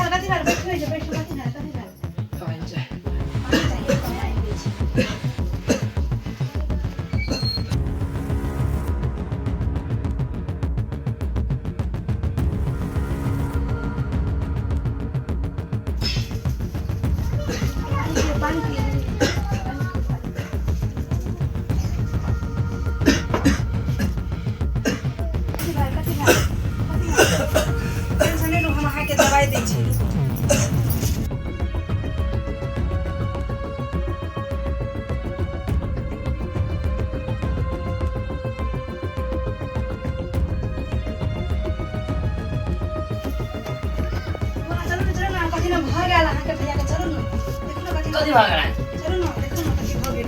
कथी बार बैठो जे बैठो कथी बार पानी चाहिए। पानी चाहिए तो आई दे छी पानी पिए कथी बार टेंशन नहीं लो हम अहाँ के दवाई दै छी चलो ना कथी ना भऽ गेल अहाँ के भैया के चलो ना देखो ना कथी कथी भाग रहा है? चलो ना देखो ना कथी भऽ गेल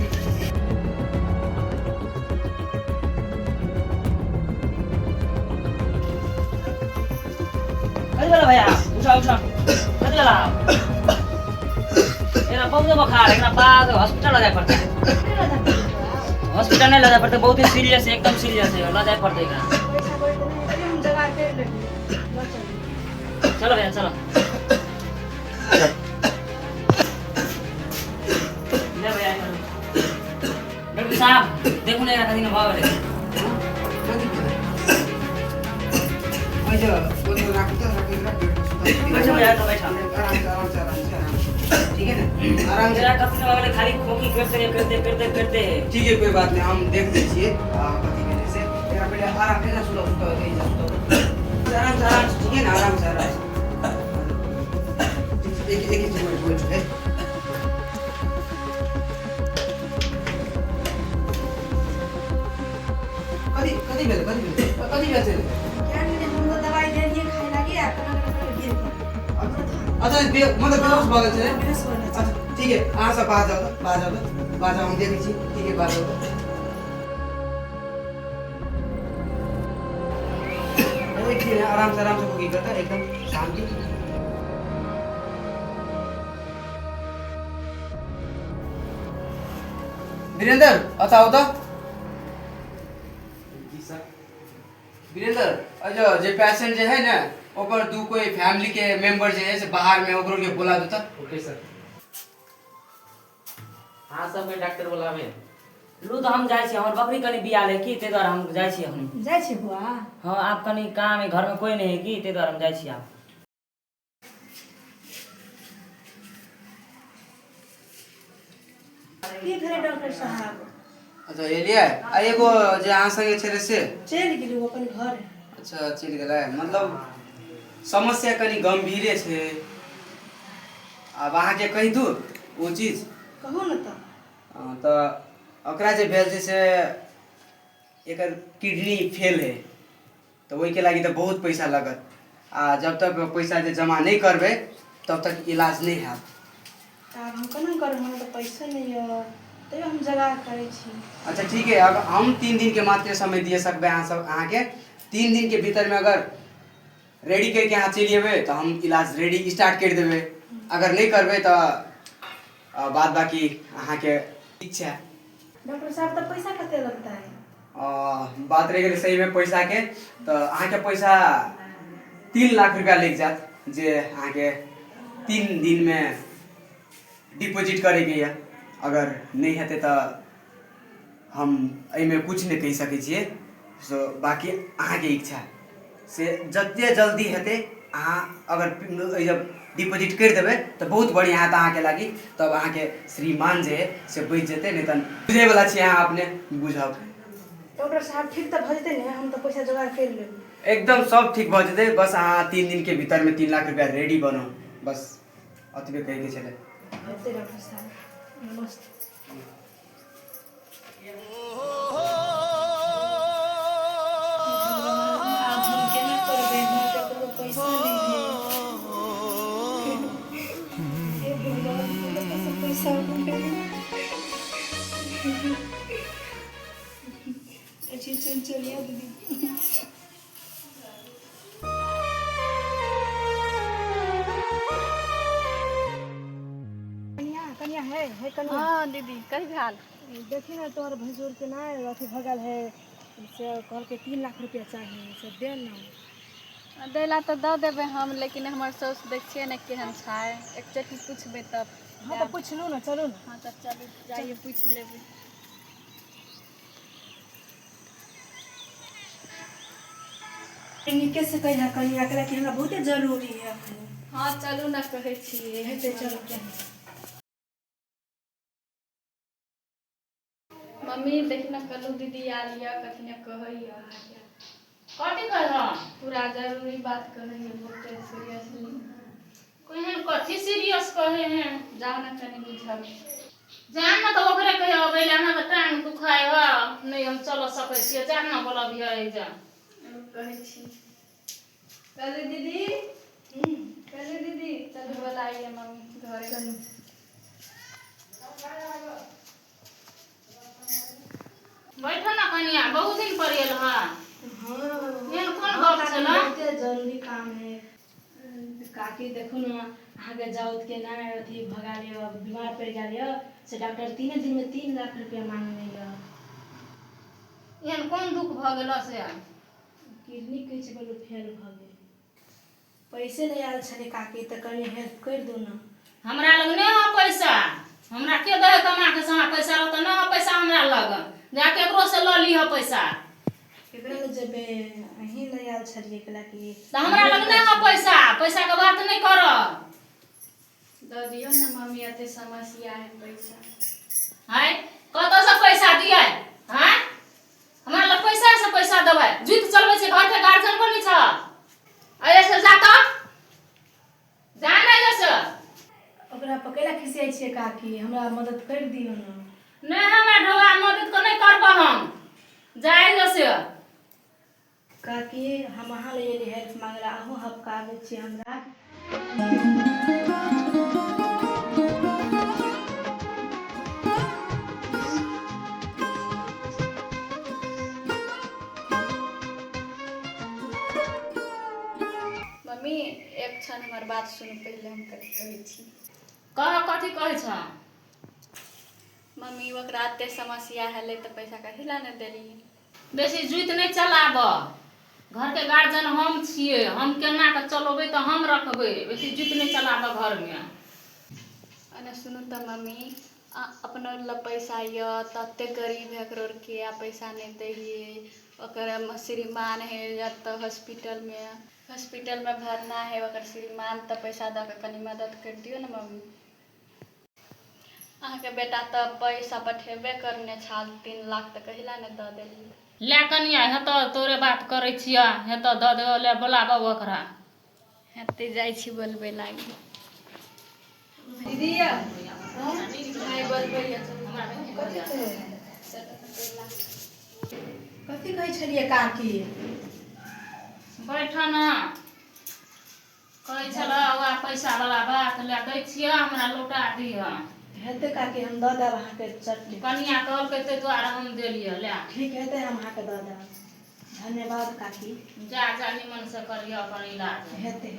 कथी वाला भैया? उठा उठा। कथी वाला? एकरा बहुत बुखार है, एकरा बाद हॉस्पिटल ले जाए पड़ता है। हॉस्पिटल नहीं ले जाए पड़ता, बहुत ही सीरियस है, एकदम सीरियस है, ले जाए पड़ता है एकरा। पैसा कोई तो नहीं हम जगह पे ले चलो चलो भैया चलो। ले भैया चलो। डॉक्टर साहब देखो ना एकरा कथी ना भाग रहे। बैठो भैया तो बैठो। ठीक है ना, आराम से। जरा कथी ना भाग रहे, खाली खोखी करते हैं। ठीक है, कोई बात नहीं, हम देख लीजिए पति के जैसे मेरा बेटा आराम से ना सुलो सुलो नहीं जाता आराम से, ठीक है ना, आराम से एक मिनट है। कदी बेल क्या नहीं हमको दवाई दे दिए खाए लगी आ कना गिर पड़ अच्छा मतलब बेहोश भऽ गेल छै। बेहोश हो गया अच्छा ठीक है, अहाँ सब बाज जाओ हम देखै छी। ठीक है, बाज जाओ। एक दिन आराम से कुकी करता है, एकदम शांति। वीरेंद्र बताओ तो। जी सर। वीरेंद्र अच्छा जे पेशेंट जे है ना ओकर दू कोई फैमिली के मेंबर जे है से बाहर में ओकरो के बोला दो त। Okay sir. हाँ सब में डॉक्टर बोलावे। लू तो हम जाए छी, हमर बकरी कनी बियाल है की, ते द्वारा हम जाए छी हमनी। जाय छी बुआ हाँ आप कनी काम है, घर में कोई नहीं है की, ते द्वारा हम जाए छी आप। की भेले डॉक्टर साहब अच्छा एलिया आ एगो जे अहाँ संगे छले से चल गेली वो अपन घर अच्छा चल गेलै, मतलब समस्या कनी गंभीरे छै। अब अहाँ के कहि दू वो चीज कहू न त तऽ ओकरा जे भेल छै से एकर किडनी फेल है, तो ओहि के लागी तो बहुत पैसा लगत। आ जब तक पैसा जे जमा नहीं करबे तब तक इलाज नहीं हैत। आब हम केना करब, हम तो पैसा नहीं है तैयो हम जगह करे छी। अच्छा ठीक है, अब हम 3 दिन के मात्र समय दिए सकबे अहाँ के। 3 दिन के भीतर में अगर रेडी करके अहाँ चलि अयबै तो हम इलाज रेडी स्टार्ट कर देबै। अगर नहीं करबै तो बाद बाकी अहाँ के इच्छा। डॉक्टर साहब तो पैसा कते लगता है? बात रह गई सही में पैसा के, तो अहाँ के पैसा 3 लाख रुपया लग जात, जे अहाँ के 3 दिन में डिपॉजिट करे के है। अगर नहीं हेते तो हम एहिमे कुछ नहीं कह सकै छियै। सो बाकी अहाँ के इच्छा से जते जल्दी हेते अहाँ अगर जब डिपॉजिट कर देबै तो बहुत बढ़िया है अहाँ के लागी। तब अहाँ के श्रीमान जे है से बच जेते, नहीं तो बुझे वाला छी अहाँ अपने बुझब। डॉक्टर साहब ठीक तो भ जेते ने, हम तो पैसा जुगाड़ कर लेब। एकदम सब ठीक भ जेते, बस अहाँ 3 दिन के भीतर में 3 लाख रुपया रेडी बनो, बस अतबे कहे के छले। हेतै डॉक्टर साहब, नमस्ते। आब हम केना करबै, हमरा तो कोनो पैसा नहीं है। हे भगवान, मेरे पास पैसा नहीं है। अच्छी चल चलिए दीदी। कनिया है कनिया। हाँ दीदी कही हाल। देखी ना तोहर भैंसुर के ना अथी भगल है से कहल के 3 लाख रुपया चाहिए से दे ना। दैला तो दऽ देबै हम, लेकिन हमर साउस देखिए ने केहन छै, एक चट्टी पूछबै तब। हाँ तो पूछ लू ना, चलो ना। हाँ तब चलू जाइए पूछ लेबै। नीके से कहिया कनिया के कि हमरा बहुते जरूरी है। हाँ चलू ना कहै छियै। हेते चलो के। मम्मी देख ना कलू दीदी आ लिया कथी ने कहैया। कथी कहऽ? पूरा जरूरी बात कहैया, बहुते सीरियसली। कोहन कथी सीरियस कहे हैं? जाओ ना कनी बुझब। जान ना तो ओकरे कहे अबै ला ना टाइम दुखाय ह, नहीं हम चल सकै छियै, जान ना बोलबिया ए जा। कहै छी कलू दीदी। कलू दीदी चलू बुलाइए मम्मी घर चलू। बैठ ना कनिया, बहुत दिन पर एल हा। हाँ ये कौन बात छला? बहुते जरूरी काम है। काकी देखो ना, आगे जाओ के ना अथी भगा लियो, बीमार पड़ गया से डॉक्टर 3 दिन में 3 लाख रुपया मांगने है। एहन कोन दुख भ गेल से? किडनी कह छै बोलो फेल भ गेल। पैसे नहीं आयल छले काकी, तो कनी हेल्प कर दो ना। हमरा लग नहीं हो पैसा, हमरा के दे कमा के समय पैसा रह त ना हो पैसा हमरा लग, जा केकरो से ल लीह पैसा। केकरा ले जेबे, अहीं नहीं आयल छलिए कला की। त हमरा लग नहीं हो पैसा, पैसा के बात नहीं कर। दऽ दियौ ना मम्मी, एते समस्या है पैसा। है कत से पैसा दिए? हैं हमरा लग पैसा से पैसा देबै? जुत चलबै छै घर के गार्जियन कोनी छ? अरे से जा त जाने जैसे ओकरा पकेला खिसियाई छिए काकी, हमरा मदद कर दियो ना। नहीं हमरा ढोआ मदद को नहीं करब हम, जाए जैसे। काकी हम अहाँ ले एली हेल्प मांगला, अहूँ हपकावे छी हमरा। मम्मी एक क्षण हमर बात सुनू, पहले हम कहै छी। कह कथी कहै छ? मम्मी ओकरा एते समस्या हले तो पैसा कथी ला नहीं देली? बेसी जुत नहीं चलाब, घर के गार्जियन हम छिए, हम केना के चलोबै तो हम रखबै, बेसी जुत नहीं चलाब घर में। अने सुनू तो मम्मी, अपना ल पैसा य तते गरीब है, करोड़ के पैसा नहीं दैलिए। ओकर श्रीमान है या तो हॉस्पिटल में भरना है, ओकर श्रीमान तो पैसा दऽ के कनी मदद कर दियो ना मम्मी। अहाँ के बेटा तो पैसा पठेबे करने छाल 3 लाख, तो कहिला ने दऽ देली। ले कनिया हेतो तोरे बात करै छिया, हेतो द दे ले बोलाबो ओकरा। हेते जाइ छी बोलबे लागी। दीदी नहीं बोलबे या कथी कहै छलिए काकी? बैठ ना, कहै छला ओआ पैसा वाला बात ले दै छिया, हमरा लौटा दिया। हेते काकी हम दऽ देब अहाँ के चटनी। कनिया कहलकै ते द्वारा हम देलिए ले। ठीक हेते हम अहाँ के दऽ देब। धन्यवाद काकी। जा जा निमन से करिया अपन इलाज। हेते।